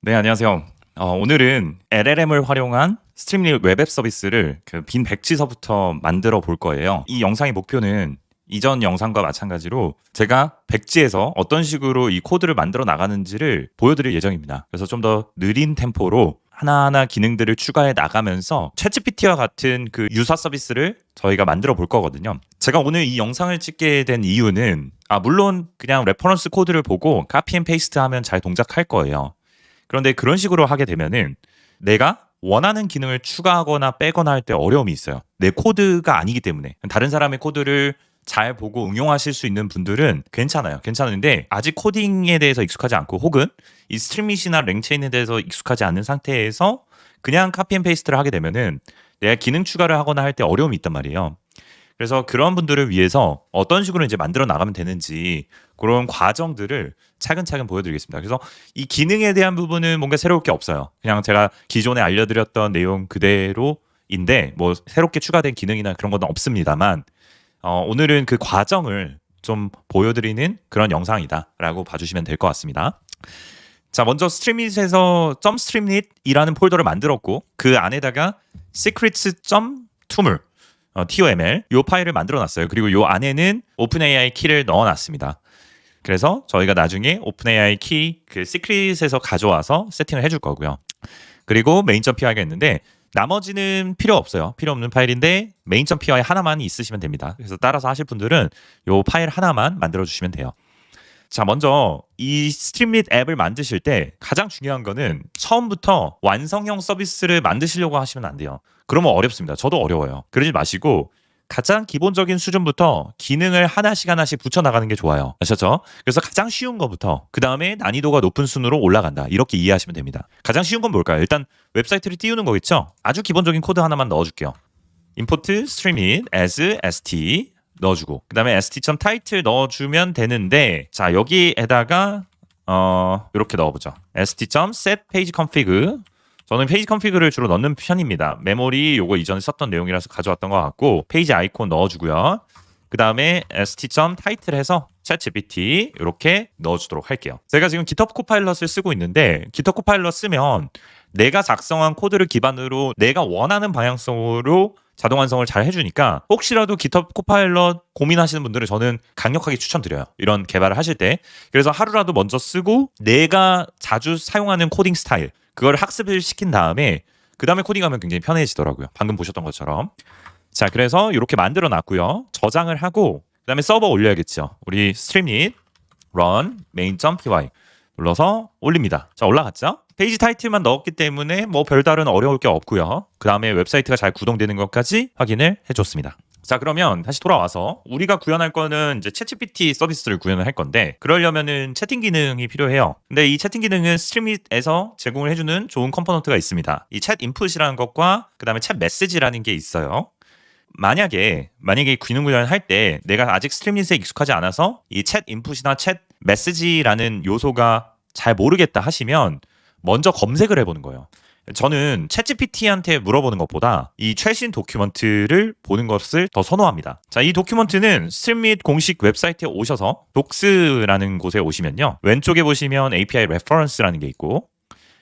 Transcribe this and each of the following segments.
네, 안녕하세요. 오늘은 LLM을 활용한 스트림lit 웹앱 서비스를 그 빈 백지서부터 만들어 볼 거예요. 이 영상의 목표는 이전 영상과 마찬가지로 제가 백지에서 어떤 식으로 이 코드를 만들어 나가는지를 보여드릴 예정입니다. 그래서 좀 더 느린 템포로 하나하나 기능들을 추가해 나가면서 챗GPT와 같은 그 유사 서비스를 저희가 만들어 볼 거거든요. 제가 오늘 이 영상을 찍게 된 이유는 물론 그냥 레퍼런스 코드를 보고 카피 앤 페이스트 하면 잘 동작할 거예요. 그런데 그런 식으로 하게 되면은 내가 원하는 기능을 추가하거나 빼거나 할 때 어려움이 있어요. 내 코드가 아니기 때문에. 다른 사람의 코드를 잘 보고 응용하실 수 있는 분들은 괜찮아요. 괜찮은데 아직 코딩에 대해서 익숙하지 않고 혹은 이 스트림밋이나 랭체인에 대해서 익숙하지 않은 상태에서 그냥 카피 앤 페이스트를 하게 되면은 내가 기능 추가를 하거나 할 때 어려움이 있단 말이에요. 그래서 그런 분들을 위해서 어떤 식으로 이제 만들어 나가면 되는지 그런 과정들을 차근차근 보여드리겠습니다. 그래서 이 기능에 대한 부분은 뭔가 새로울 게 없어요. 그냥 제가 기존에 알려드렸던 내용 그대로인데 뭐 새롭게 추가된 기능이나 그런 건 없습니다만 오늘은 그 과정을 좀 보여드리는 그런 영상이다라고 봐주시면 될 것 같습니다. 자, 먼저 스트림밋에서 .streamlit 이라는 폴더를 만들었고 그 안에다가 secrets.toml TOML 요 파일을 만들어 놨어요. 그리고 요 안에는 오픈AI 키를 넣어 놨습니다. 그래서 저희가 나중에 오픈AI 키 그 시크릿에서 가져와서 세팅을 해줄 거고요. 그리고 main.py가 있는데 나머지는 필요 없어요. 필요 없는 파일인데 main.py 하나만 있으시면 됩니다. 그래서 따라서 하실 분들은 요 파일 하나만 만들어 주시면 돼요. 자, 먼저 이 스트림릿 앱을 만드실 때 가장 중요한 거는 처음부터 완성형 서비스를 만드시려고 하시면 안 돼요. 그러면 어렵습니다. 저도 어려워요. 그러지 마시고 가장 기본적인 수준부터 기능을 하나씩 붙여나가는 게 좋아요. 아셨죠? 그래서 가장 쉬운 거부터 그 다음에 난이도가 높은 순으로 올라간다. 이렇게 이해하시면 됩니다. 가장 쉬운 건 뭘까요? 일단 웹사이트를 띄우는 거겠죠? 아주 기본적인 코드 하나만 넣어줄게요. import streamlit as st 넣어주고 그 다음에 st.title 넣어주면 되는데 자 여기에다가 이렇게 넣어보죠. st.set page config 저는 페이지 컨피그를 주로 넣는 편입니다. 메모리 요거 이전에 썼던 내용이라서 가져왔던 것 같고 페이지 아이콘 넣어주고요. 그 다음에 st.title 해서 챗GPT 이렇게 넣어주도록 할게요. 제가 지금 GitHub 코파일럿을 쓰고 있는데 GitHub 코파일럿 쓰면 내가 작성한 코드를 기반으로 내가 원하는 방향성으로 자동 완성을 잘 해주니까 혹시라도 GitHub 코파일럿 고민하시는 분들은 저는 강력하게 추천드려요. 이런 개발을 하실 때. 그래서 하루라도 먼저 쓰고 내가 자주 사용하는 코딩 스타일 그걸 학습을 시킨 다음에 그 다음에 코딩하면 굉장히 편해지더라고요. 방금 보셨던 것처럼. 자, 그래서 이렇게 만들어 놨고요. 저장을 하고 그 다음에 서버 올려야겠죠. 우리 스트림릿 run main.py 눌러서 올립니다. 자, 올라갔죠? 페이지 타이틀만 넣었기 때문에 뭐 별다른 어려울 게 없고요. 그 다음에 웹사이트가 잘 구동되는 것까지 확인을 해줬습니다. 자, 그러면 다시 돌아와서 우리가 구현할 거는 이제 챗GPT 서비스를 구현을 할 건데 그러려면은 채팅 기능이 필요해요. 근데 이 채팅 기능은 스트림밋에서 제공을 해주는 좋은 컴포넌트가 있습니다. 이 챗 인풋이라는 것과 그 다음에 챗 메시지라는 게 있어요. 만약에 기능 구현할 때 내가 아직 스트림밋에 익숙하지 않아서 이 챗 인풋이나 챗 메시지라는 요소가 잘 모르겠다 하시면 먼저 검색을 해보는 거예요. 저는 챗GPT한테 물어보는 것보다 이 최신 도큐먼트를 보는 것을 더 선호합니다. 자, 이 도큐먼트는 스트림밋 공식 웹사이트에 오셔서 docs라는 곳에 오시면요. 왼쪽에 보시면 API reference라는 게 있고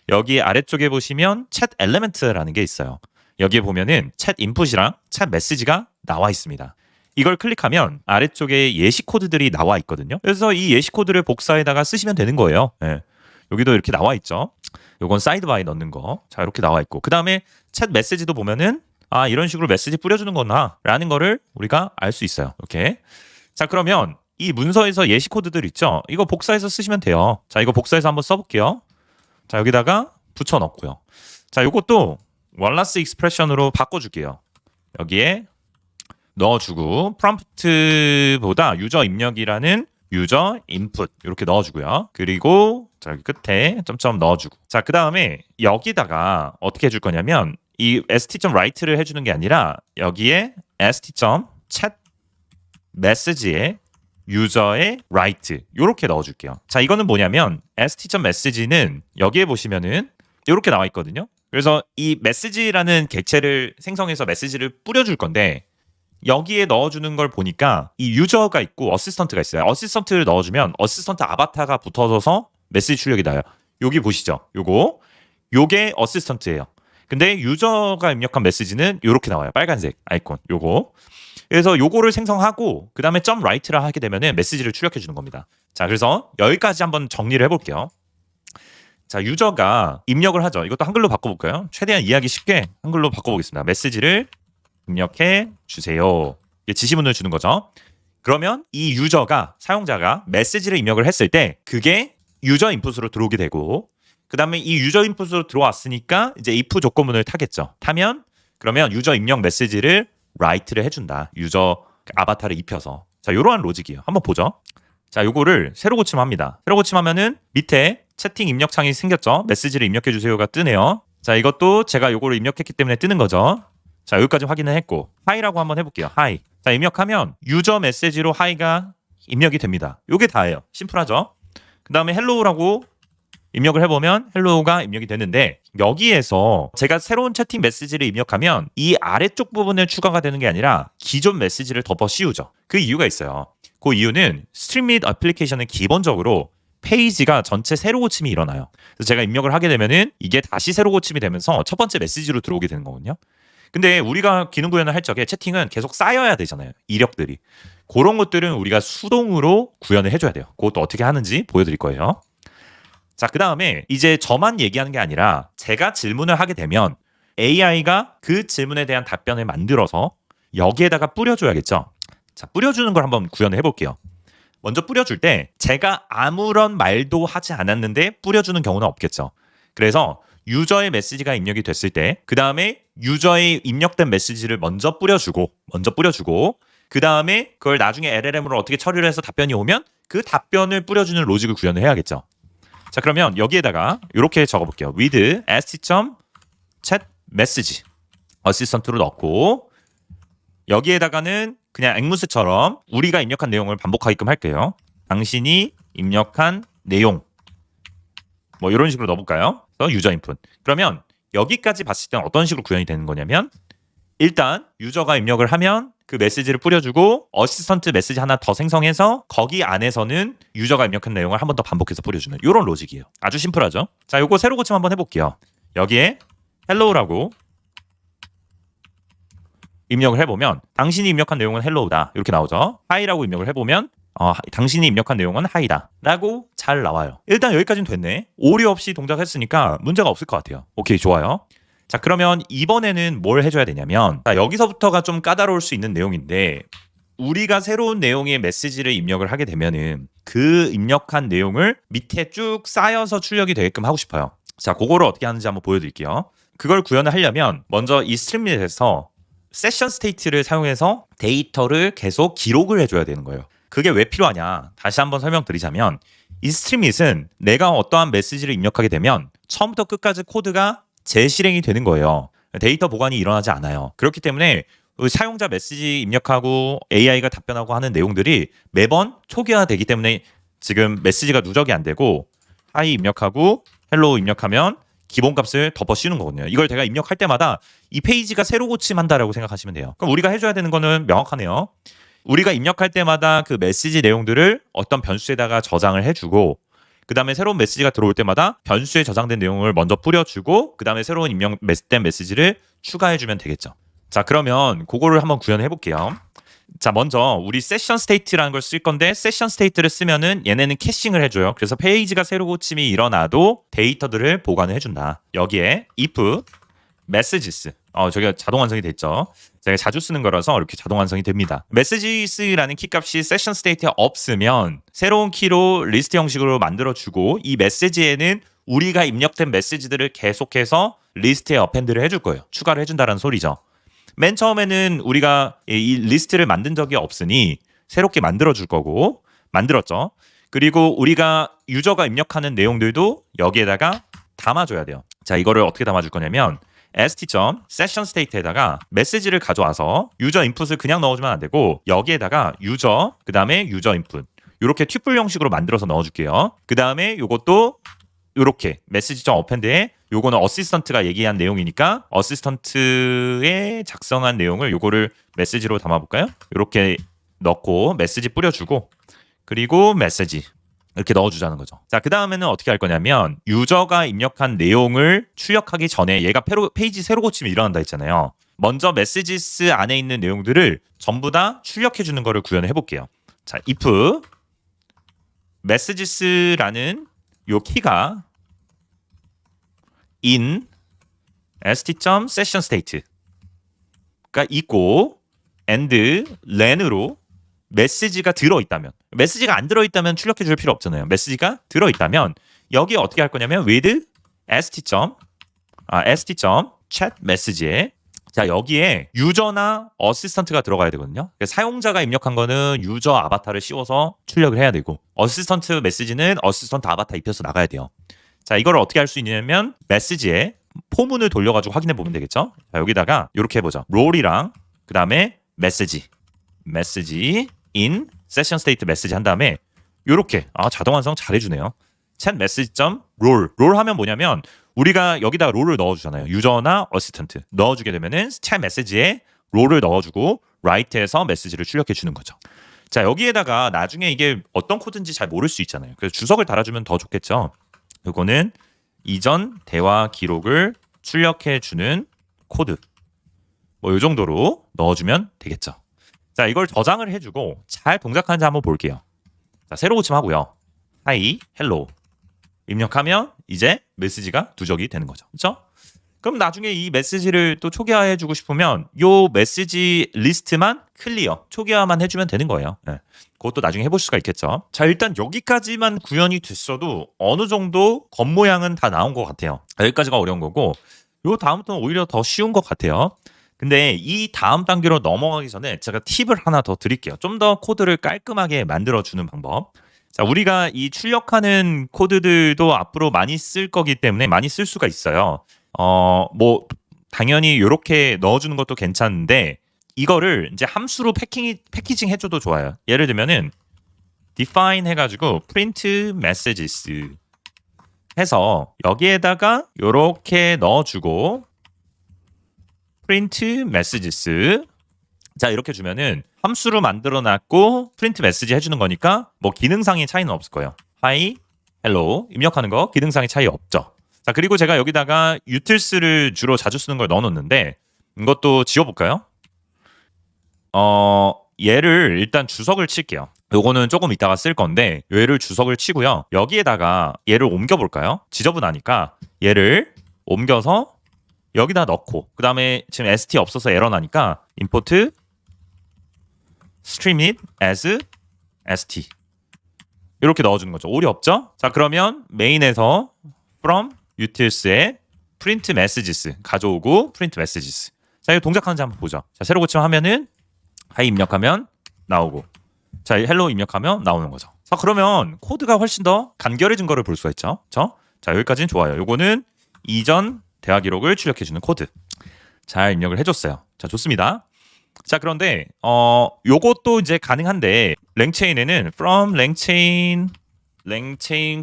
여기 아래쪽에 보시면 챗 element라는 게 있어요. 여기에 보면은 챗 인풋이랑 챗 메시지가 나와 있습니다. 이걸 클릭하면 아래쪽에 예시 코드들이 나와 있거든요. 그래서 이 예시 코드를 복사해다가 쓰시면 되는 거예요. 네. 여기도 이렇게 나와 있죠. 요건 사이드바에 넣는 거. 자, 이렇게 나와 있고. 그 다음에 챗 메시지도 보면은 이런 식으로 메시지 뿌려주는 거나 라는 거를 우리가 알 수 있어요. 이렇게. 자, 그러면 이 문서에서 예시 코드들 있죠. 이거 복사해서 쓰시면 돼요. 자, 이거 복사해서 한번 써볼게요. 자, 여기다가 붙여 넣고요. 자, 요것도 월라스 익스프레션으로 바꿔줄게요. 여기에 넣어주고 프롬프트보다 유저 입력이라는 유저 인풋 이렇게 넣어주고요. 그리고 자, 여기 끝에 점점 넣어주고 자, 그 다음에 여기다가 어떻게 해줄 거냐면 이 st.write를 해주는 게 아니라 여기에 st.chat 메시지에 유저의 write 이렇게 넣어줄게요. 자, 이거는 뭐냐면 st.message는 여기에 보시면은 이렇게 나와 있거든요. 그래서 이 메시지라는 객체를 생성해서 메시지를 뿌려줄 건데 여기에 넣어주는 걸 보니까 이 유저가 있고 어시스턴트가 있어요. 어시스턴트를 넣어주면 어시스턴트 아바타가 붙어서 메시지 출력이 나요. 여기 보시죠. 요게 어시스턴트예요. 근데 유저가 입력한 메시지는 이렇게 나와요. 빨간색 아이콘 요거. 그래서 요거를 생성하고 그 다음에 점 라이트를 하게 되면은 메시지를 출력해 주는 겁니다. 자, 그래서 여기까지 한번 정리를 해볼게요. 자, 유저가 입력을 하죠. 이것도 한글로 바꿔볼까요? 최대한 이해하기 쉽게 한글로 바꿔보겠습니다. 메시지를 입력해 주세요. 이게 지시문을 주는 거죠. 그러면 이 유저가, 사용자가 메시지를 입력을 했을 때 그게 유저 인풋으로 들어오게 되고, 그 다음에 이 유저 인풋으로 들어왔으니까 이제 if 조건문을 타겠죠. 타면 그러면 유저 입력 메시지를 write를 해준다. 유저 아바타를 입혀서. 자, 요러한 로직이에요. 한번 보죠. 자, 요거를 새로 고침합니다. 새로 고침하면은 밑에 채팅 입력창이 생겼죠. 메시지를 입력해 주세요가 뜨네요. 자, 이것도 제가 요거를 입력했기 때문에 뜨는 거죠. 자, 여기까지 확인을 했고 하이라고 한번 해볼게요. 하이. 자, 입력하면 유저 메시지로 하이가 입력이 됩니다. 요게 다예요. 심플하죠. 그 다음에 헬로우라고 입력을 해보면 헬로우가 입력이 되는데, 여기에서 제가 새로운 채팅 메시지를 입력하면 이 아래쪽 부분에 추가가 되는 게 아니라 기존 메시지를 덮어 씌우죠. 그 이유가 있어요. 그 이유는 스트림 및 애플리케이션은 기본적으로 페이지가 전체 새로 고침이 일어나요. 그래서 제가 입력을 하게 되면은 이게 다시 새로 고침이 되면서 첫 번째 메시지로 들어오게 되는 거거든요. 근데 우리가 기능 구현을 할 적에 채팅은 계속 쌓여야 되잖아요. 이력들이. 그런 것들은 우리가 수동으로 구현을 해줘야 돼요. 그것도 어떻게 하는지 보여드릴 거예요. 자, 그 다음에 이제 저만 얘기하는 게 아니라 제가 질문을 하게 되면 AI가 그 질문에 대한 답변을 만들어서 여기에다가 뿌려줘야겠죠. 자, 뿌려주는 걸 한번 구현을 해볼게요. 먼저 뿌려줄 때 제가 아무런 말도 하지 않았는데 뿌려주는 경우는 없겠죠. 그래서 유저의 메시지가 입력이 됐을 때 그 다음에 유저의 입력된 메시지를 먼저 뿌려주고 그 다음에 그걸 나중에 LLM으로 어떻게 처리를 해서 답변이 오면 그 답변을 뿌려주는 로직을 구현을 해야겠죠. 자, 그러면 여기에다가 이렇게 적어볼게요. with st.chat message 어시스턴트로 넣고, 여기에다가는 그냥 앵무새처럼 우리가 입력한 내용을 반복하게끔 할게요. 당신이 입력한 내용, 뭐 이런 식으로 넣어볼까요? 그래서 유저 인풋. 그러면 여기까지 봤을 때는 어떤 식으로 구현이 되는 거냐면, 일단 유저가 입력을 하면 그 메시지를 뿌려주고 어시스턴트 메시지 하나 더 생성해서 거기 안에서는 유저가 입력한 내용을 한 번 더 반복해서 뿌려주는 이런 로직이에요. 아주 심플하죠. 자, 요거 새로 고침 한번 해볼게요. 여기에 헬로우라고 입력을 해보면 당신이 입력한 내용은 헬로우다 이렇게 나오죠. 하이라고 입력을 해보면 당신이 입력한 내용은 하이다 라고 잘 나와요. 일단 여기까지는 됐네. 오류 없이 동작했으니까 문제가 없을 것 같아요. 오케이, 좋아요. 자, 그러면 이번에는 뭘 해줘야 되냐면, 자, 여기서부터가 좀 까다로울 수 있는 내용인데, 우리가 새로운 내용의 메시지를 입력을 하게 되면은 그 입력한 내용을 밑에 쭉 쌓여서 출력이 되게끔 하고 싶어요. 자, 그거를 어떻게 하는지 한번 보여드릴게요. 그걸 구현을 하려면 먼저 이 스트림릿에서 세션 스테이트를 사용해서 데이터를 계속 기록을 해줘야 되는 거예요. 그게 왜 필요하냐? 다시 한번 설명드리자면, 이 스트림릿은 내가 어떠한 메시지를 입력하게 되면 처음부터 끝까지 코드가 재실행이 되는 거예요. 데이터 보관이 일어나지 않아요. 그렇기 때문에 사용자 메시지 입력하고 AI가 답변하고 하는 내용들이 매번 초기화되기 때문에 지금 메시지가 누적이 안 되고 하이 입력하고 헬로우 입력하면 기본값을 덮어 씌우는 거거든요. 이걸 제가 입력할 때마다 이 페이지가 새로 고침한다라고 생각하시면 돼요. 그럼 우리가 해줘야 되는 거는 명확하네요. 우리가 입력할 때마다 그 메시지 내용들을 어떤 변수에다가 저장을 해주고, 그 다음에 새로운 메시지가 들어올 때마다 변수에 저장된 내용을 먼저 뿌려주고 그 다음에 새로운 입력된 메시지를 추가해주면 되겠죠. 자, 그러면 그거를 한번 구현해 볼게요. 자, 먼저 우리 세션 스테이트라는 걸 쓸 건데, 세션 스테이트를 쓰면은 얘네는 캐싱을 해줘요. 그래서 페이지가 새로 고침이 일어나도 데이터들을 보관을 해준다. 여기에 if messages, 저기가 자동 완성이 됐죠. 제가 자주 쓰는 거라서 이렇게 자동 완성이 됩니다. messages라는 키값이 세션 스테이트에 없으면 새로운 키로 리스트 형식으로 만들어주고, 이 메시지에는 우리가 입력된 메시지들을 계속해서 리스트에 어펜드를 해줄 거예요. 추가를 해준다는 소리죠. 맨 처음에는 우리가 이 리스트를 만든 적이 없으니 새롭게 만들어줄 거고, 만들었죠. 그리고 우리가 유저가 입력하는 내용들도 여기에다가 담아줘야 돼요. 자, 이거를 어떻게 담아줄 거냐면 st.sessionstate에다가 메시지를 가져와서 유저 인풋을 그냥 넣어주면 안 되고, 여기에다가 유저, 그 다음에 유저 인풋 이렇게 튜플 형식으로 만들어서 넣어줄게요. 그 다음에 이것도 이렇게 메시지.append에 요거는 어시스턴트가 얘기한 내용이니까 어시스턴트의 작성한 내용을 요거를 메시지로 담아볼까요? 이렇게 넣고 메시지 뿌려주고, 그리고 메시지 이렇게 넣어주자는 거죠. 자, 그 다음에는 어떻게 할 거냐면 유저가 입력한 내용을 출력하기 전에 얘가 페이지 새로 고치면 일어난다 했잖아요. 먼저 메시지스 안에 있는 내용들을 전부 다 출력해 주는 거를 구현해 볼게요. 자, if messages라는 요 키가 in st.sessionState가 있고 and len으로 메시지가 들어있다면, 메시지가 안 들어있다면 출력해 줄 필요 없잖아요. 메시지가 들어있다면 여기에 어떻게 할 거냐면 with st.chat message에 자, 여기에 유저나 어시스턴트가 들어가야 되거든요. 그러니까 사용자가 입력한 거는 유저 아바타를 씌워서 출력을 해야 되고 어시스턴트 메시지는 어시스턴트 아바타 입혀서 나가야 돼요. 자, 이걸 어떻게 할 수 있냐면 메시지에 포문을 돌려가지고 확인해 보면 되겠죠. 자, 여기다가 이렇게 해보죠. 롤이랑 그 다음에 메시지 in session state 메시지 한 다음에 이렇게 자동 완성 잘해주네요. chat message.roll 롤 하면 뭐냐면 우리가 여기다가 롤을 넣어주잖아요. 유저나 어시스턴트 넣어주게 되면은 chat 메시지에 롤을 넣어주고 write에서 메시지를 출력해 주는 거죠. 자, 여기에다가 나중에 이게 어떤 코드인지 잘 모를 수 있잖아요. 그래서 주석을 달아주면 더 좋겠죠. 이거는 이전 대화 기록을 출력해 주는 코드 뭐 이 정도로 넣어주면 되겠죠. 자, 이걸 저장을 해주고 잘 동작하는지 한번 볼게요. 자, 새로 고침하고요. 하이, 헬로 입력하면 이제 메시지가 누적이 되는 거죠. 그렇죠? 그럼 나중에 이 메시지를 또 초기화해주고 싶으면 요 메시지 리스트만 클리어, 초기화만 해주면 되는 거예요. 네. 그것도 나중에 해볼 수가 있겠죠. 자, 일단 여기까지만 구현이 됐어도 어느 정도 겉모양은 다 나온 것 같아요. 여기까지가 어려운 거고 요 다음부터는 오히려 더 쉬운 것 같아요. 근데 이 다음 단계로 넘어가기 전에 제가 팁을 하나 더 드릴게요. 좀 더 코드를 깔끔하게 만들어주는 방법. 자, 우리가 이 출력하는 코드들도 앞으로 많이 쓸 거기 때문에 많이 쓸 수가 있어요. 뭐 당연히 이렇게 넣어주는 것도 괜찮은데 이거를 이제 함수로 패키징 해줘도 좋아요. 예를 들면은 define 해가지고 print messages 해서 여기에다가 이렇게 넣어주고 print messages 자, 이렇게 주면은 함수로 만들어놨고 프린트 메시지 해주는 거니까 뭐 기능상의 차이는 없을 거예요. hi, hello 입력하는 거 기능상의 차이 없죠. 자, 그리고 제가 여기다가 utils를 주로 자주 쓰는 걸 넣어놓는데 이것도 지워볼까요? 얘를 일단 주석을 칠게요. 요거는 조금 이따가 쓸 건데 얘를 주석을 치고요. 여기에다가 얘를 옮겨볼까요? 지저분하니까 얘를 옮겨서 여기다 넣고 그 다음에 지금 st 없어서 에러 나니까 import stream it as st 이렇게 넣어주는 거죠. 오류 없죠? 자, 그러면 메인에서 from utils에 print messages 가져오고 print messages 자, 이거 동작하는지 한번 보죠. 자, 새로 고침 하면은 hi 입력하면 나오고 자, hello 입력하면 나오는 거죠. 자, 그러면 코드가 훨씬 더 간결해진 거를 볼 수가 있죠. 그렇죠? 자, 여기까지는 좋아요. 요거는 이전 대화 기록을 출력해주는 코드 잘 입력을 해줬어요. 자, 좋습니다. 자, 그런데 요것도 이제 가능한데 랭체인에는 from 랭체인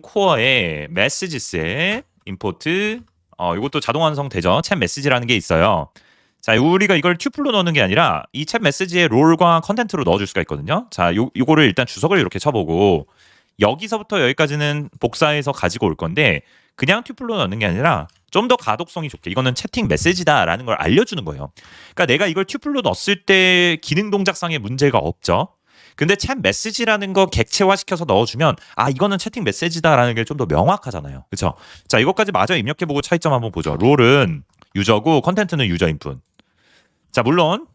core의 messages에 import 요것도 자동 완성되죠. 챗 메시지라는 게 있어요. 자, 우리가 이걸 튜플로 넣는 게 아니라 이 챗 메시지의 롤과 컨텐트로 넣어줄 수가 있거든요. 자, 요거를 일단 주석을 이렇게 쳐보고 여기서부터 여기까지는 복사해서 가지고 올 건데 그냥 튜플로 넣는 게 아니라 좀 더 가독성이 좋게 이거는 채팅 메시지다라는 걸 알려주는 거예요. 그러니까 내가 이걸 튜플로 넣었을 때 기능 동작상의 문제가 없죠. 근데 챗 메시지라는 거 객체화시켜서 넣어주면 이거는 채팅 메시지다라는 게 좀 더 명확하잖아요. 그렇죠? 자, 이것까지 마저 입력해보고 차이점 한번 보죠. 롤은 유저고 컨텐트는 유저 인풋. 자, 물론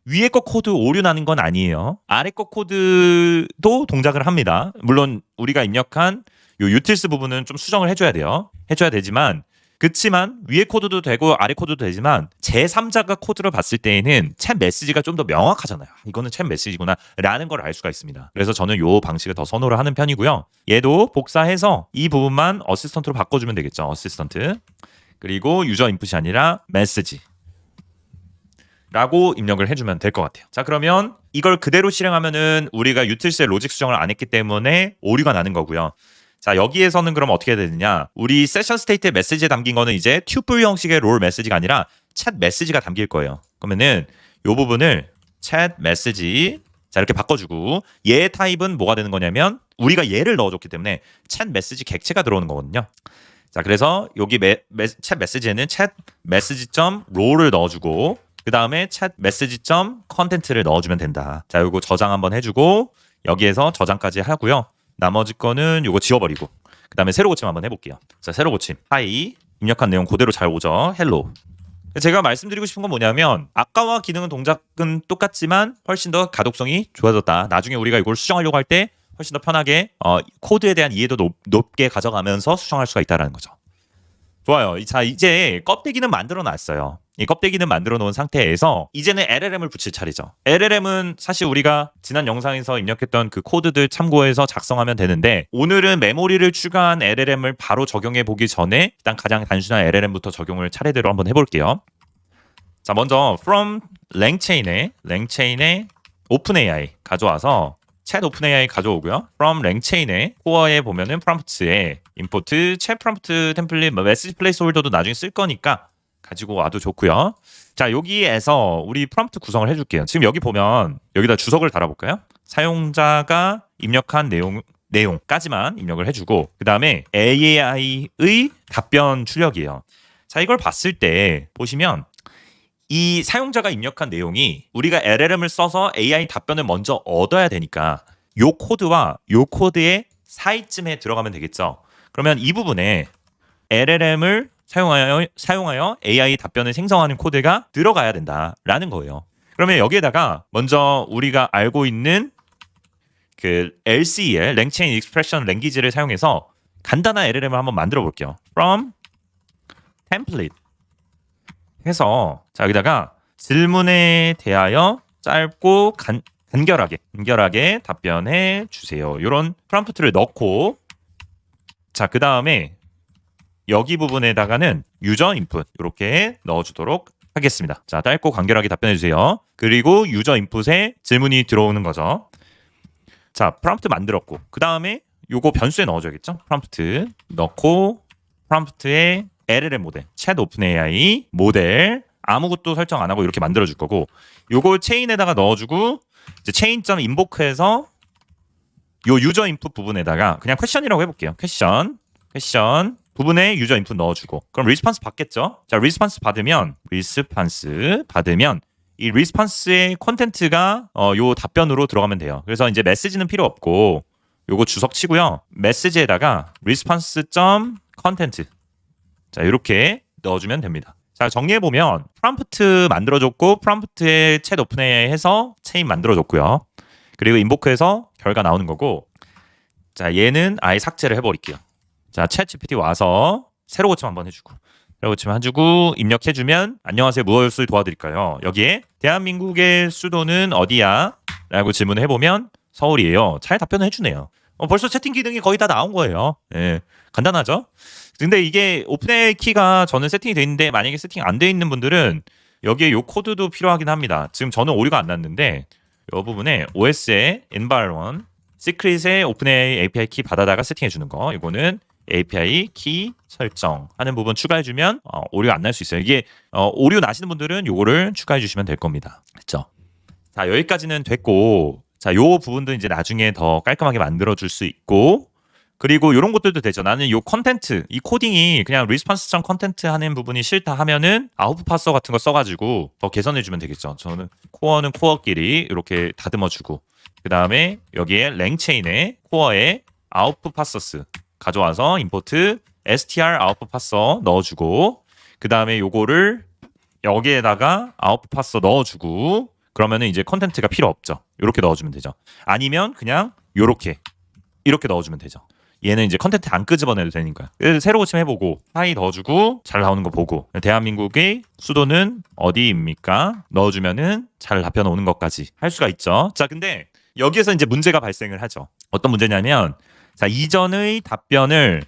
위에 거 코드 오류 나는 건 아니에요. 아래 거 코드도 동작을 합니다. 물론 우리가 입력한 요 utils 부분은 좀 수정을 해줘야 돼요. 해줘야 되지만 그치만 위에 코드도 되고 아래 코드도 되지만 제3자가 코드를 봤을 때에는 챗 메시지가 좀 더 명확하잖아요. 이거는 챗 메시지구나 라는 걸 알 수가 있습니다. 그래서 저는 요 방식을 더 선호를 하는 편이고요. 얘도 복사해서 이 부분만 어시스턴트로 바꿔주면 되겠죠. 어시스턴트 그리고 유저 인풋이 아니라 메시지 라고 입력을 해주면 될 것 같아요. 자, 그러면 이걸 그대로 실행하면은 우리가 utils의 로직 수정을 안 했기 때문에 오류가 나는 거고요. 자, 여기에서는 그럼 어떻게 해야 되느냐? 우리 세션 스테이트의 메시지에 담긴 거는 이제 튜플 형식의 롤 메시지가 아니라 챗 메시지가 담길 거예요. 그러면은 이 부분을 챗 메시지 자, 이렇게 바꿔주고 얘의 타입은 뭐가 되는 거냐면 우리가 얘를 넣어줬기 때문에 챗 메시지 객체가 들어오는 거거든요. 자, 그래서 여기 챗 메시지에는 챗 메시지.롤을 넣어주고 그 다음에 챗 메시지.컨텐트를 넣어주면 된다. 자, 요거 저장 한번 해주고 여기에서 저장까지 하고요. 나머지 거는 요거 지워버리고 그 다음에 새로 고침 한번 해볼게요. 자, 새로 고침. 하이. 입력한 내용 그대로 잘 오죠. 헬로. 제가 말씀드리고 싶은 건 뭐냐면 아까와 기능은 동작은 똑같지만 훨씬 더 가독성이 좋아졌다. 나중에 우리가 이걸 수정하려고 할 때 훨씬 더 편하게 코드에 대한 이해도 높게 가져가면서 수정할 수가 있다는 거죠. 좋아요. 자, 이제 껍데기는 만들어 놨어요. 이 껍데기는 만들어 놓은 상태에서 이제는 LLM을 붙일 차례죠. LLM은 사실 우리가 지난 영상에서 입력했던 그 코드들 참고해서 작성하면 되는데 오늘은 메모리를 추가한 LLM을 바로 적용해 보기 전에 일단 가장 단순한 LLM부터 적용을 차례대로 한번 해볼게요. 자, 먼저 from 랭체인에 OpenAI 가져와서 챗 오픈AI 가져오고요. from 랭체인에 코어에 보면은 프롬프트에 임포트 챗 프롬프트 템플릿 메시지 플레이스홀더도 나중에 쓸 거니까 가지고 와도 좋고요. 자, 여기에서 우리 프롬프트 구성을 해줄게요. 지금 여기 보면 여기다 주석을 달아볼까요? 사용자가 입력한 내용까지만 입력을 해주고 그 다음에 AI의 답변 출력이에요. 자, 이걸 봤을 때 보시면 이 사용자가 입력한 내용이 우리가 LLM을 써서 AI 답변을 먼저 얻어야 되니까 요 코드와 요 코드의 사이쯤에 들어가면 되겠죠. 그러면 이 부분에 LLM을 사용하여 AI 답변을 생성하는 코드가 들어가야 된다라는 거예요. 그러면 여기에다가 먼저 우리가 알고 있는 그 LCL, 랭체인 익스프레션 랭귀지를 사용해서 간단한 LLM을 한번 만들어 볼게요. from template 해서 자, 여기다가 질문에 대하여 짧고 간결하게 답변해 주세요. 이런 프롬프트를 넣고 자, 그 다음에 여기 부분에다가는 유저 인풋 이렇게 넣어주도록 하겠습니다. 자, 짧고 간결하게 답변해 주세요. 그리고 유저 인풋에 질문이 들어오는 거죠. 자, 프롬프트 만들었고 그 다음에 요거 변수에 넣어줘야겠죠. 프롬프트 넣고 프롬프트에 LLM 모델, 챗 오픈AI 모델 아무것도 설정 안 하고 이렇게 만들어 줄 거고 요걸 체인에다가 넣어주고 이제 체인.invoke해서 요 유저 인풋 부분에다가 그냥 퀘션이라고 해볼게요. 퀘션 부분에 유저 인풋 넣어주고 그럼 리스폰스 받겠죠. 자, 리스폰스 받으면 이 리스폰스의 콘텐츠가 요 답변으로 들어가면 돼요. 그래서 이제 메시지는 필요 없고 요거 주석 치고요. 메시지에다가 response.content 자, 이렇게 넣어주면 됩니다. 자, 정리해보면 프롬프트 만들어줬고 프롬프트에 챗 오픈AI 해서 체인 만들어줬고요. 그리고 인보크해서 결과 나오는 거고 자, 얘는 아예 삭제를 해버릴게요. 자, 챗 GPT 와서 새로 고침 한번 해주고 새로 고침 해주고 입력해주면 안녕하세요, 무엇을 도와드릴까요? 여기에 대한민국의 수도는 어디야? 라고 질문을 해보면 서울이에요. 잘 답변을 해주네요. 벌써 채팅 기능이 거의 다 나온 거예요. 예, 간단하죠? 근데 이게 오픈AI 키가 저는 세팅이 돼 있는데 만약에 세팅 안 돼 있는 분들은 여기에 요 코드도 필요하긴 합니다. 지금 저는 오류가 안 났는데 이 부분에 OS의 environment, secret의 오픈AI API 키 받아다가 세팅해 주는 거 이거는 API 키 설정하는 부분 추가해 주면 오류가 안 날 수 있어요. 이게 오류 나시는 분들은 요거를 추가해 주시면 될 겁니다. 그렇죠? 자, 여기까지는 됐고 자, 요 부분도 이제 나중에 더 깔끔하게 만들어 줄 수 있고 그리고 이런 것들도 되죠. 나는 요 컨텐트, 이 코딩이 그냥 리스폰스성 컨텐트 하는 부분이 싫다 하면은 아웃풋 파서 같은 거 써가지고 더 개선해주면 되겠죠. 저는 코어는 코어끼리 이렇게 다듬어주고 그 다음에 여기에 랭체인에 코어에 아웃풋 파서스 가져와서 임포트 str 아웃풋 파서 넣어주고 그 다음에 요거를 여기에다가 아웃풋 파서 넣어주고 그러면은 이제 컨텐트가 필요 없죠. 이렇게 넣어주면 되죠. 아니면 그냥 이렇게 넣어주면 되죠. 얘는 이제 컨텐트 안 끄집어내도 되니까. 그래서 새로 고침해보고 하이 넣어주고 잘 나오는 거 보고 대한민국의 수도는 어디입니까? 넣어주면은 잘 답변 오는 것까지 할 수가 있죠. 자, 근데 여기에서 이제 문제가 발생을 하죠. 어떤 문제냐면 자, 이전의 답변을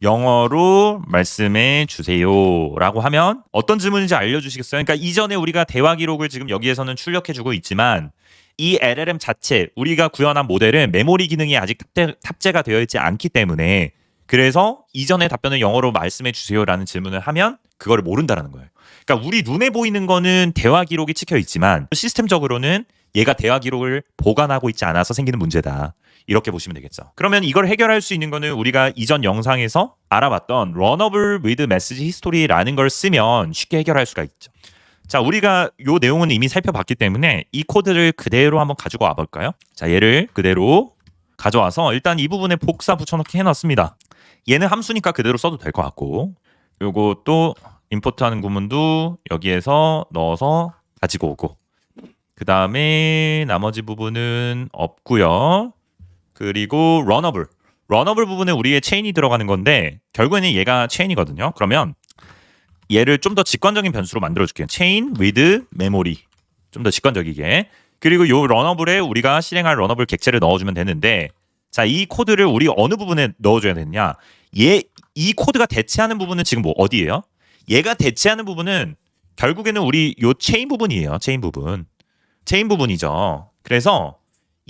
영어로 말씀해 주세요라고 하면 어떤 질문인지 알려주시겠어요? 그러니까 이전에 우리가 대화 기록을 지금 여기에서는 출력해주고 있지만 이 LLM 자체 우리가 구현한 모델은 메모리 기능이 아직 탑재가 되어 있지 않기 때문에 그래서 이전의 답변을 영어로 말씀해 주세요라는 질문을 하면 그거를 모른다라는 거예요. 그러니까 우리 눈에 보이는 거는 대화 기록이 찍혀 있지만 시스템적으로는 얘가 대화 기록을 보관하고 있지 않아서 생기는 문제다. 이렇게 보시면 되겠죠. 그러면 이걸 해결할 수 있는 거는 우리가 이전 영상에서 알아봤던 Runnable with Message History라는 걸 쓰면 쉽게 해결할 수가 있죠. 자, 우리가 요 내용은 이미 살펴봤기 때문에 이 코드를 그대로 한번 가지고 와볼까요? 자, 얘를 그대로 가져와서 일단 이 부분에 복사 붙여넣기 해놨습니다. 얘는 함수니까 그대로 써도 될 것 같고, 요거 또 임포트하는 구문도 여기에서 넣어서 가지고 오고, 그 다음에 나머지 부분은 없고요. 그리고 러너블 부분에 우리의 체인이 들어가는 건데 결국에는 얘가 체인이거든요. 그러면 얘를 좀 더 직관적인 변수로 만들어줄게요. 체인 with memory, 좀 더 직관적이게. 그리고 요 러너블에 우리가 실행할 러너블 객체를 넣어주면 되는데, 자, 이 코드를 우리 어느 부분에 넣어줘야 되느냐? 이 코드가 대체하는 부분은 지금 뭐 어디예요? 얘가 대체하는 부분은 결국에는 우리 요 체인 부분이에요. 체인 부분이죠. 그래서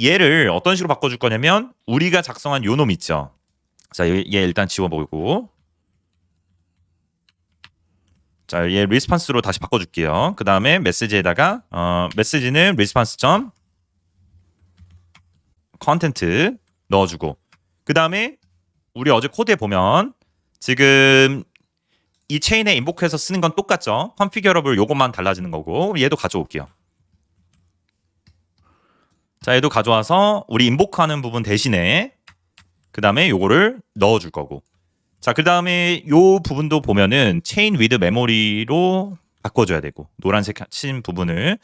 얘를 어떤 식으로 바꿔줄 거냐면 우리가 작성한 요 놈 있죠. 자, 얘 일단 지워보고, 자, 얘 리스폰스로 다시 바꿔줄게요. 그 다음에 메시지에다가 메시지는 response content 넣어주고, 그 다음에 우리 어제 코드에 보면 지금 이 체인에 인보크해서 쓰는 건 똑같죠. configurable 요것만 달라지는 거고, 얘도 가져올게요. 자, 얘도 가져와서 우리 인보크하는 부분 대신에 그 다음에 요거를 넣어줄 거고, 자, 그 다음에 요 부분도 보면은 체인 위드 메모리로 바꿔줘야 되고, 노란색 친 부분을.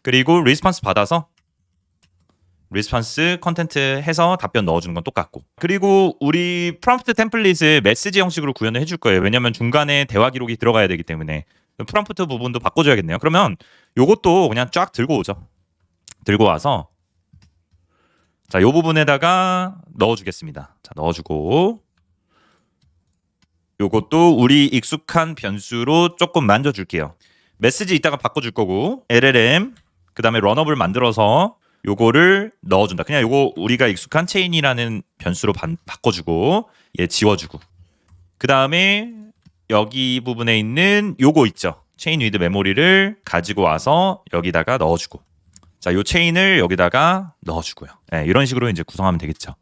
그리고 리스폰스 받아서 리스폰스 컨텐트 해서 답변 넣어주는 건 똑같고, 그리고 우리 프롬프트 템플릿을 메시지 형식으로 구현을 해줄 거예요. 왜냐면 중간에 대화 기록이 들어가야 되기 때문에 프롬프트 부분도 바꿔줘야겠네요. 그러면 요것도 그냥 쫙 들고 오죠. 들고 와서 자, 요 부분에다가 넣어주겠습니다. 자, 넣어주고, 요것도 우리 익숙한 변수로 조금 만져줄게요. 메시지 이따가 바꿔줄 거고, LLM 그 다음에 러너블 만들어서 요거를 넣어준다. 그냥 요거 우리가 익숙한 체인이라는 변수로 바꿔주고, 얘 지워주고, 그 다음에 여기 부분에 있는 요거 있죠. 체인 위드 메모리를 가지고 와서 여기다가 넣어주고, 자, 요 체인을 여기다가 넣어주고요. 네, 이런 식으로 이제 구성하면 되겠죠.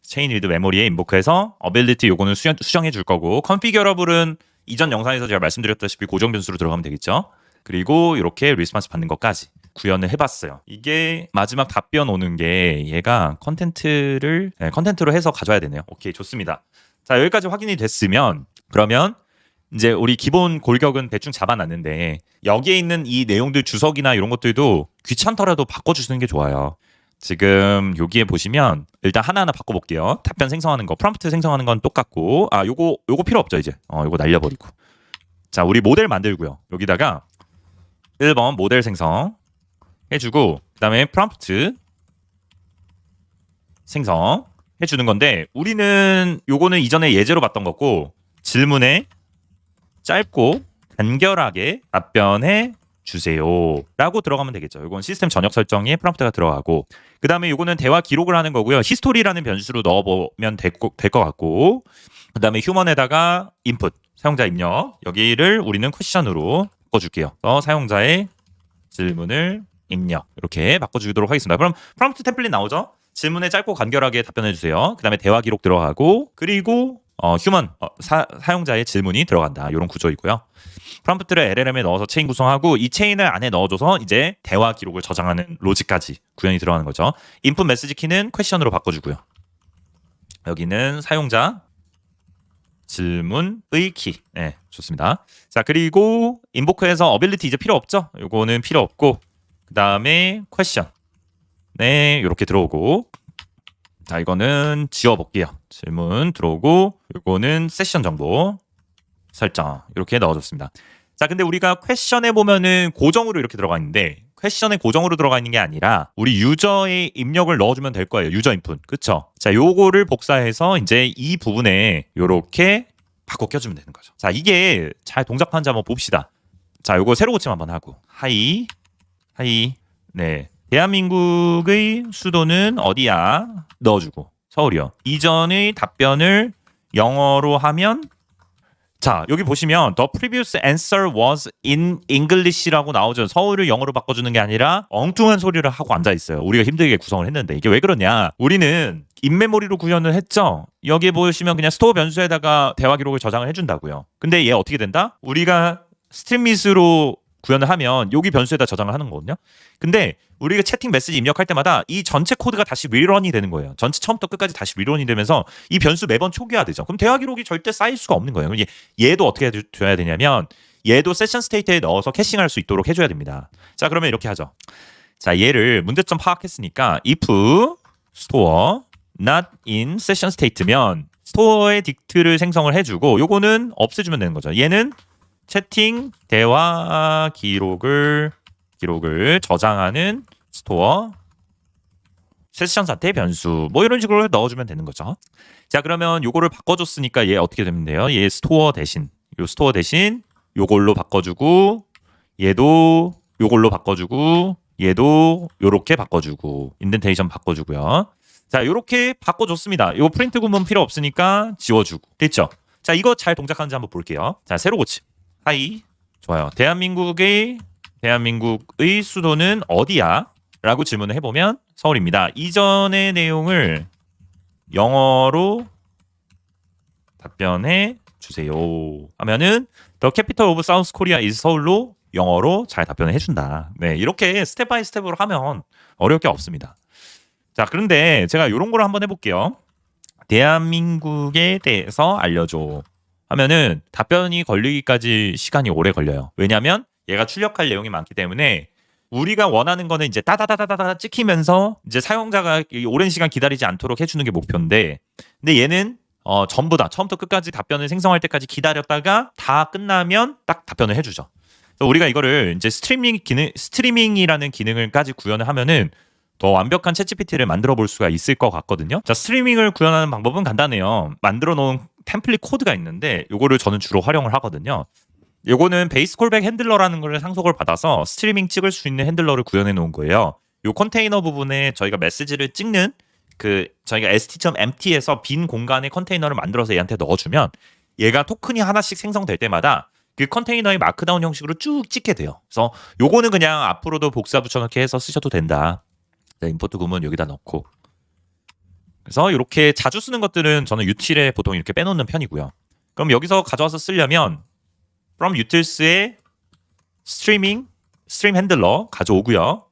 체인 위드 메모리에 인보크해서 어빌리티 요거는 수정해 줄 거고, 컨피규러블은 이전 영상에서 제가 말씀드렸다시피 고정 변수로 들어가면 되겠죠. 그리고 이렇게 리스폰스 받는 것까지 구현을 해봤어요. 이게 마지막 답변 오는 게 얘가 컨텐트로 해서 가져야 되네요. 오케이, 좋습니다. 자, 여기까지 확인이 됐으면 그러면 이제 우리 기본 골격은 대충 잡아놨는데 여기에 있는 이 내용들 주석이나 이런 것들도 귀찮더라도 바꿔주시는 게 좋아요. 지금 여기에 보시면 일단 하나하나 바꿔볼게요. 답변 생성하는 거, 프롬프트 생성하는 건 똑같고, 요거 필요 없죠. 이제 요거 날려버리고, 자, 우리 모델 만들고요. 여기다가 1번 모델 생성 해주고, 그 다음에 프롬프트 생성 해주는 건데, 우리는 요거는 이전에 예제로 봤던 거고, 질문에 짧고 간결하게 답변해 주세요 라고 들어가면 되겠죠. 이건 시스템 전역 설정에 프롬프트가 들어가고, 그 다음에 이거는 대화 기록을 하는 거고요. 히스토리라는 변수로 넣어보면 될 것 같고, 그 다음에 휴먼에다가 인풋, 사용자 입력, 여기를 우리는 퀘션으로 바꿔줄게요. 사용자의 질문을 입력, 이렇게 바꿔주도록 하겠습니다. 그럼 프롬프트 템플릿 나오죠? 질문에 짧고 간결하게 답변해 주세요. 그 다음에 대화 기록 들어가고, 그리고 휴먼, 사용자의 질문이 들어간다. 이런 구조이고요. 프롬프트를 LLM에 넣어서 체인 구성하고, 이 체인을 안에 넣어줘서 이제 대화 기록을 저장하는 로직까지 구현이 들어가는 거죠. 인풋 메시지 키는 퀘션으로 바꿔주고요. 여기는 사용자 질문의 키. 네, 좋습니다. 자, 그리고 인보크에서 어빌리티 이제 필요 없죠? 요거는 필요 없고, 그 다음에 퀘션. 네, 이렇게 들어오고, 자, 이거는 지워볼게요. 질문 들어오고, 요거는 세션 정보 설정 이렇게 넣어줬습니다. 자, 근데 우리가 퀘션에 보면은 고정으로 이렇게 들어가 있는데, 퀘션에 고정으로 들어가 있는 게 아니라 우리 유저의 입력을 넣어주면 될 거예요. 유저 인풋, 그쵸? 자, 요거를 복사해서 이제 이 부분에 요렇게 바꿔 껴주면 되는 거죠. 자, 이게 잘 동작하는지 한번 봅시다. 자, 요거 새로 고침 한번 하고, 하이, 네, 대한민국의 수도는 어디야? 넣어주고, 서울이요. 이전의 답변을 영어로 하면 자, 여기 보시면 the previous answer was in English라고 나오죠. 서울을 영어로 바꿔주는 게 아니라 엉뚱한 소리를 하고 앉아 있어요. 우리가 힘들게 구성을 했는데 이게 왜 그러냐? 우리는 인메모리로 구현을 했죠. 여기 보시면 그냥 스토어 변수에다가 대화 기록을 저장을 해준다고요. 근데 얘 어떻게 된다? 우리가 스트림밋으로 구현을 하면 여기 변수에다 저장을 하는 거거든요. 근데 우리가 채팅 메시지 입력할 때마다 이 전체 코드가 다시 리런이 되는 거예요. 전체 처음부터 끝까지 다시 리런이 되면서 이 변수 매번 초기화되죠. 그럼 대화 기록이 절대 쌓일 수가 없는 거예요. 그럼 얘도 어떻게 줘야 되냐면 얘도 세션 스테이트에 넣어서 캐싱할 수 있도록 해줘야 됩니다. 자, 그러면 이렇게 하죠. 자, 얘를 문제점 파악했으니까 if store not in session state면 스토어의 딕트를 생성을 해주고 요거는 없애주면 되는 거죠. 얘는 채팅 대화 기록을 저장하는 스토어 세션 사태 변수 뭐 이런 식으로 넣어주면 되는 거죠. 자, 그러면 요거를 바꿔줬으니까 얘 어떻게 되면 돼요? 얘 스토어 대신 요걸로 바꿔주고 얘도 요걸로 바꿔주고 얘도 요렇게 바꿔주고 인덴테이션 바꿔주고요. 자, 요렇게 바꿔줬습니다. 요 프린트 구문 필요 없으니까 지워주고 됐죠? 자, 이거 잘 동작하는지 한번 볼게요. 자, 새로 고침. 하이. 좋아요. 대한민국의 수도는 어디야? 라고 질문을 해보면 서울입니다. 이전의 내용을 영어로 답변해 주세요. 하면은 The capital of South Korea is 서울로 영어로 잘 답변을 해준다. 네, 이렇게 스텝 바이 스텝으로 하면 어려울 게 없습니다. 자, 그런데 제가 이런 걸 한번 해볼게요. 대한민국에 대해서 알려줘. 하면은 답변이 걸리기까지 시간이 오래 걸려요. 왜냐하면 얘가 출력할 내용이 많기 때문에 우리가 원하는 거는 이제 따다다다다다 찍히면서 이제 사용자가 오랜 시간 기다리지 않도록 해주는 게 목표인데, 근데 얘는 전부 다 처음부터 끝까지 답변을 생성할 때까지 기다렸다가 다 끝나면 딱 답변을 해주죠. 그래서 우리가 이거를 이제 스트리밍이라는 기능을까지 구현을 하면은 더 완벽한 챗GPT를 만들어 볼 수가 있을 것 같거든요. 자, 스트리밍을 구현하는 방법은 간단해요. 만들어 놓은 템플릿 코드가 있는데 요거를 저는 주로 활용을 하거든요. 요거는 베이스 콜백 핸들러라는 걸 상속을 받아서 스트리밍 찍을 수 있는 핸들러를 구현해 놓은 거예요. 요 컨테이너 부분에 저희가 메시지를 찍는 저희가 st.empty에서 빈 공간에 컨테이너를 만들어서 얘한테 넣어주면 얘가 토큰이 하나씩 생성될 때마다 그 컨테이너의 마크다운 형식으로 쭉 찍게 돼요. 그래서 요거는 그냥 앞으로도 복사 붙여넣기 해서 쓰셔도 된다. 임포트 구문 여기다 넣고, 그래서 이렇게 자주 쓰는 것들은 저는 유틸에 보통 이렇게 빼놓는 편이고요. 그럼 여기서 가져와서 쓰려면 from utils의 스트림 핸들러 가져오고요.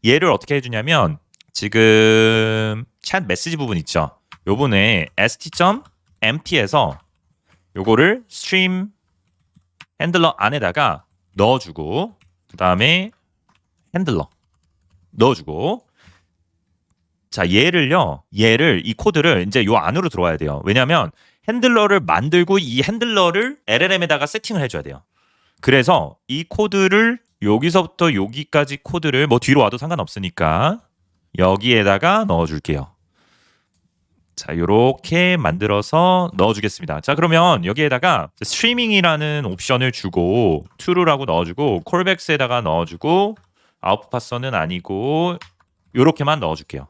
얘를 어떻게 해주냐면 지금 챗 메시지 부분 있죠. 요번에 st.empty에서 요거를 스트림 핸들러 안에다가 넣어주고 그 다음에 핸들러 넣어주고, 자, 얘를 이 코드를 이제 요 안으로 들어와야 돼요. 왜냐하면 핸들러를 만들고 이 핸들러를 LLM에다가 세팅을 해줘야 돼요. 그래서 이 코드를 여기서부터 여기까지 코드를 뭐 뒤로 와도 상관없으니까 여기에다가 넣어줄게요. 자, 요렇게 만들어서 넣어주겠습니다. 자, 그러면 여기에다가 스트리밍이라는 옵션을 주고 true라고 넣어주고 콜백스에다가 넣어주고 아웃풋 파서는 아니고 요렇게만 넣어줄게요.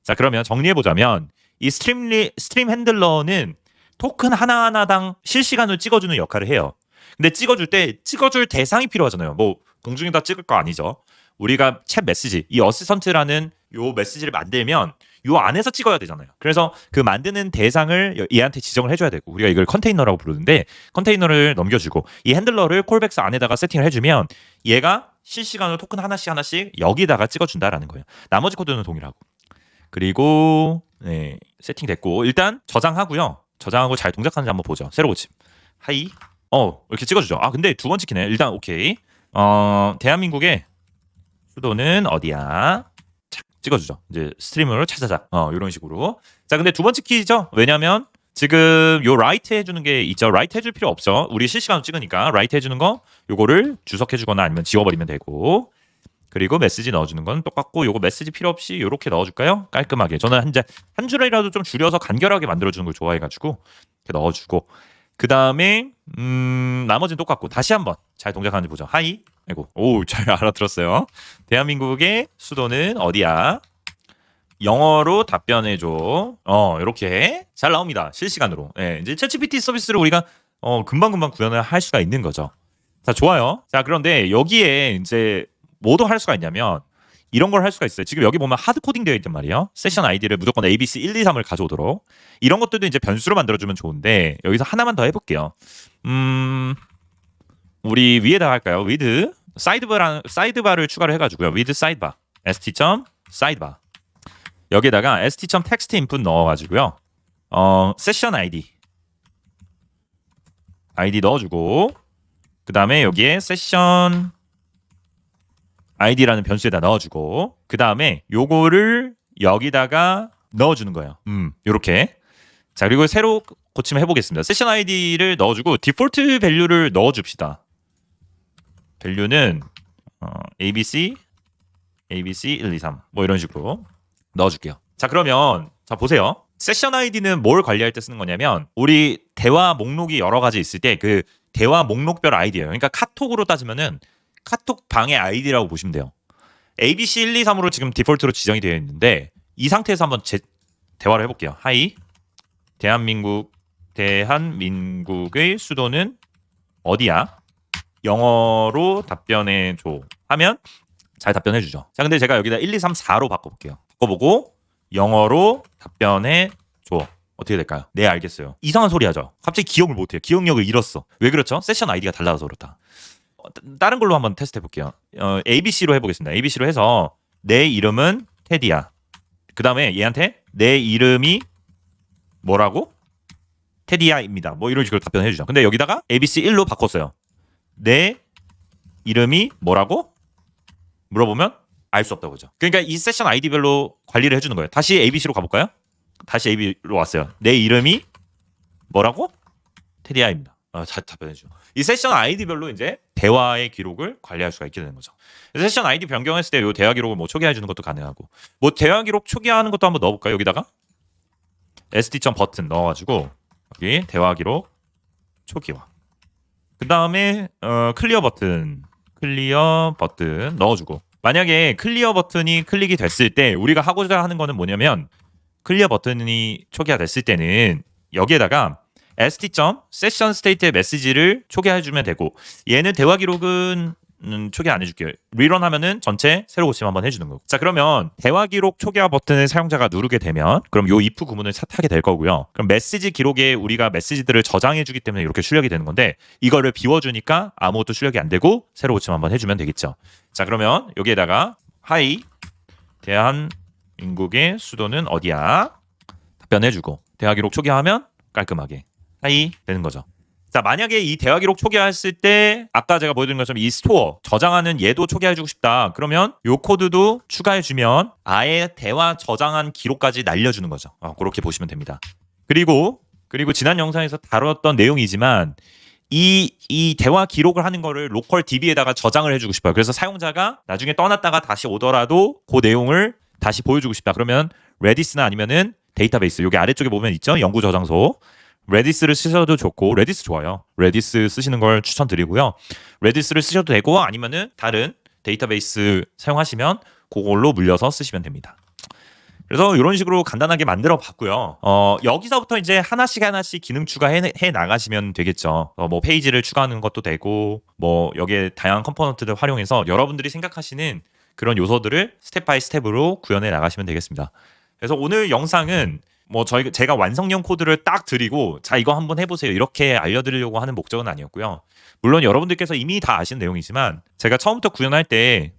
자, 그러면 정리해보자면 이 스트림 핸들러는 토큰 하나하나당 실시간으로 찍어주는 역할을 해요. 근데 찍어줄 때 찍어줄 대상이 필요하잖아요. 뭐 공중에다 찍을 거 아니죠. 우리가 챗 메시지, 이 어시스턴트라는 요 메시지를 만들면 요 안에서 찍어야 되잖아요. 그래서 그 만드는 대상을 얘한테 지정을 해줘야 되고, 우리가 이걸 컨테이너라고 부르는데 컨테이너를 넘겨주고 이 핸들러를 콜백스 안에다가 세팅을 해주면 얘가 실시간으로 토큰 하나씩 여기다가 찍어준다라는 거예요. 나머지 코드는 동일하고. 그리고 네, 세팅됐고 일단 저장하고요. 저장하고 잘 동작하는지 한번 보죠. 새로 고침. 하이. 이렇게 찍어주죠. 아, 근데 두 번 찍히네. 일단 오케이. 대한민국의 수도는 어디야? 찍어주죠. 이제 스트리머로 찾아자. 이런 식으로. 자, 근데 두 번 찍히죠. 왜냐면 지금 요 라이트 해주는 게 있죠. 라이트 해줄 필요 없죠. 우리 실시간으로 찍으니까 라이트 해주는 거 요거를 주석해주거나 아니면 지워버리면 되고, 그리고 메시지 넣어주는 건 똑같고 요거 메시지 필요 없이 요렇게 넣어줄까요? 깔끔하게. 저는 한 줄이라도 좀 줄여서 간결하게 만들어주는 걸 좋아해가지고 이렇게 넣어주고, 그 다음에 나머지는 똑같고 다시 한번 잘 동작하는지 보죠. 하이. 아이고, 잘 알아들었어요. 대한민국의 수도는 어디야? 영어로 답변해줘. 이렇게 잘 나옵니다. 실시간으로. 네, 이제 챗GPT 서비스를 우리가 금방금방 구현을 할 수가 있는 거죠. 자, 좋아요. 자, 그런데 여기에 이제 뭐도 할 수가 있냐면 이런 걸 할 수가 있어요. 지금 여기 보면 하드 코딩 되어 있단 말이에요. 세션 아이디를 무조건 ABC 1, 2, 3을 가져오도록. 이런 것들도 이제 변수로 만들어주면 좋은데 여기서 하나만 더 해볼게요. 우리 위에다 할까요? with 사이드바를 추가를 해가지고요. with sidebar st.sidebar 여기에다가 st.text input 넣어가지고요. 세션 아이디 넣어주고 그 다음에 여기에 세션 id라는 변수에다 넣어주고 그 다음에 요거를 여기다가 넣어주는 거예요. 요렇게. 자, 그리고 새로 고침을 해보겠습니다. 세션 id를 넣어주고 디폴트 밸류를 넣어줍시다. 밸류는 abc 1, 2, 3 뭐 이런 식으로 넣어줄게요. 자, 그러면 자 보세요. 세션 아이디는 뭘 관리할 때 쓰는 거냐면 우리 대화 목록이 여러 가지 있을 때 그 대화 목록별 아이디예요. 그러니까 카톡으로 따지면은 카톡 방의 아이디라고 보시면 돼요. ABC 1, 2, 3으로 지금 디폴트로 지정이 되어 있는데 이 상태에서 한번 대화를 해볼게요. 하이 대한민국의 수도는 어디야? 영어로 답변해줘 하면 잘 답변해주죠. 자, 근데 제가 여기다 1, 2, 3, 4로 바꿔볼게요. 바꿔보고 영어로 답변해줘. 어떻게 될까요? 네, 알겠어요. 이상한 소리 하죠. 갑자기 기억을 못해요. 기억력을 잃었어. 왜 그렇죠? 세션 아이디가 달라서 그렇다. 다른 걸로 한번 테스트 해볼게요. ABC로 해보겠습니다. ABC로 해서 내 이름은 테디야. 그 다음에 얘한테 내 이름이 뭐라고? 테디야입니다. 뭐 이런 식으로 답변해주죠. 근데 여기다가 ABC 1로 바꿨어요. 내 이름이 뭐라고? 물어보면 알 수 없다고 그죠. 그러니까 이 세션 아이디별로 관리를 해주는 거예요. 다시 ABC로 가볼까요? 다시 AB로 왔어요. 내 이름이 뭐라고? 테디아입니다. 잘 답변해줘. 이 세션 아이디별로 이제 대화의 기록을 관리할 수가 있게 되는 거죠. 세션 아이디 변경했을 때 이 대화 기록을 뭐 초기화해주는 것도 가능하고, 뭐 대화 기록 초기화하는 것도 한번 넣어볼까요? 여기다가 sd.button 넣어가지고 여기 대화 기록 초기화. 그 다음에 클리어 버튼 넣어주고. 만약에 클리어 버튼이 클릭이 됐을 때 우리가 하고자 하는 거는 뭐냐면 클리어 버튼이 초기화 됐을 때는 여기에다가 st.session state의 메시지를 초기화해주면 되고 얘는 대화 기록은 초기화 안 해줄게요. 리런 하면은 전체 새로 고침 한번 해주는 거고. 자, 그러면 대화 기록 초기화 버튼을 사용자가 누르게 되면 그럼 요 if 구문을 하게 될 거고요. 그럼 메시지 기록에 우리가 메시지들을 저장해주기 때문에 이렇게 출력이 되는 건데 이거를 비워주니까 아무것도 출력이 안 되고 새로 고침 한번 해주면 되겠죠. 자, 그러면 여기에다가 하이 대한민국의 수도는 어디야? 답변해주고 대화 기록 초기화하면 깔끔하게 하이 되는 거죠. 자, 만약에 이 대화 기록 초기화했을 때 아까 제가 보여드린 것처럼 이 스토어 저장하는 얘도 초기화해주고 싶다. 그러면 요 코드도 추가해주면 아예 대화 저장한 기록까지 날려주는 거죠. 그렇게 보시면 됩니다. 그리고 지난 영상에서 다뤘던 내용이지만 이 대화 기록을 하는 거를 로컬 DB에다가 저장을 해주고 싶어요. 그래서 사용자가 나중에 떠났다가 다시 오더라도 그 내용을 다시 보여주고 싶다. 그러면 레디스나 아니면은 데이터베이스 여기 아래쪽에 보면 있죠. 연구 저장소. 레디스를 쓰셔도 좋고 레디스 좋아요. 레디스 쓰시는 걸 추천드리고요. 레디스를 쓰셔도 되고 아니면은 다른 데이터베이스 사용하시면 그걸로 물려서 쓰시면 됩니다. 그래서 이런 식으로 간단하게 만들어 봤고요. 여기서부터 이제 하나씩 기능 추가해 나가시면 되겠죠. 뭐 페이지를 추가하는 것도 되고 뭐 여기에 다양한 컴포넌트들 활용해서 여러분들이 생각하시는 그런 요소들을 스텝 바이 스텝으로 구현해 나가시면 되겠습니다. 그래서 오늘 영상은 뭐 제가 완성형 코드를 딱 드리고 자 이거 한번 해보세요 이렇게 알려드리려고 하는 목적은 아니었고요. 물론 여러분들께서 이미 다 아시는 내용이지만 제가 처음부터 구현할 때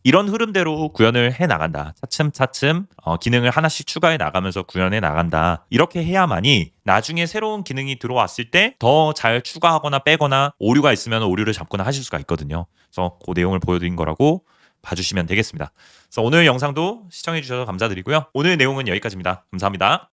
이런 흐름대로 구현을 해 나간다. 차츰차츰 기능을 하나씩 추가해 나가면서 구현해 나간다. 이렇게 해야만이 나중에 새로운 기능이 들어왔을 때 더 잘 추가하거나 빼거나 오류가 있으면 오류를 잡거나 하실 수가 있거든요. 그래서 그 내용을 보여드린 거라고 봐주시면 되겠습니다. 그래서 오늘 영상도 시청해 주셔서 감사드리고요. 오늘 내용은 여기까지입니다. 감사합니다.